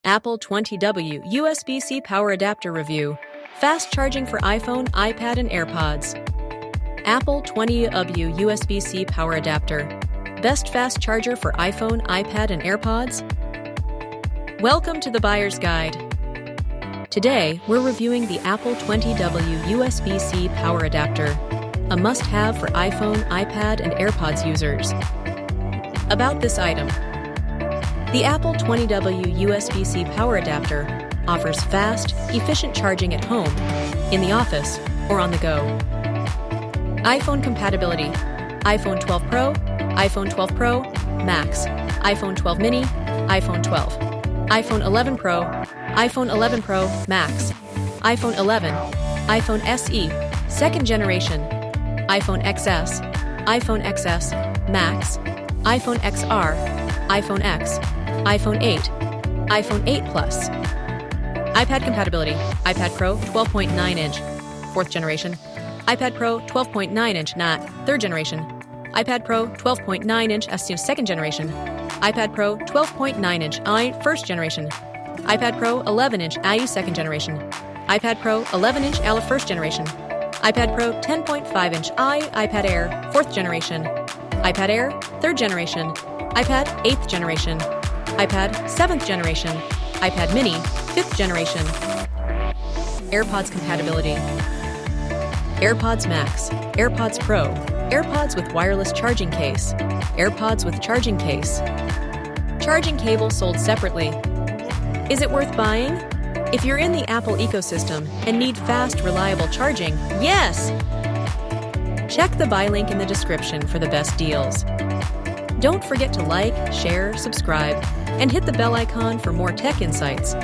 Apple 20W USB-C Power Adapter Review. Fast charging for iPhone, iPad, and AirPods. Apple 20W USB-C Power Adapter. Best fast charger for iPhone, iPad, and AirPods? Welcome to the Buyer's Guide. Today, we're reviewing the Apple 20W USB-C Power Adapter, a must-have for iPhone, iPad, and AirPods users. About this item. The Apple 20W USB-C Power Adapter offers fast, efficient charging at home, in the office, or on the go. iPhone compatibility: iPhone 12 Pro, iPhone 12 Pro Max, iPhone 12 mini, iPhone 12, iPhone 11 Pro, iPhone 11 Pro Max, iPhone 11, iPhone SE, second generation, iPhone XS, iPhone XS Max, iPhone XR, iPhone X, iPhone 8, iPhone 8 Plus. iPad compatibility: iPad Pro 12.9-inch, 4th generation, iPad Pro 12.9-inch NAT, 3rd generation, iPad Pro 12.9-inch ST 2nd generation, iPad Pro 12.9-inch I 1st generation, iPad Pro 11-inch IE 2nd generation, iPad Pro 11-inch ALA 1st generation, iPad Pro 10.5-inch iPad Air 4th generation, iPad Air 3rd generation, iPad 8th generation, iPad 7th generation, iPad mini 5th generation. AirPods compatibility: AirPods Max, AirPods Pro, AirPods with wireless charging case, AirPods with charging case. Charging cable sold separately. Is it worth buying? If you're in the Apple ecosystem and need fast, reliable charging, yes! Check the buy link in the description for the best deals. Don't forget to like, share, subscribe, and hit the bell icon for more tech insights.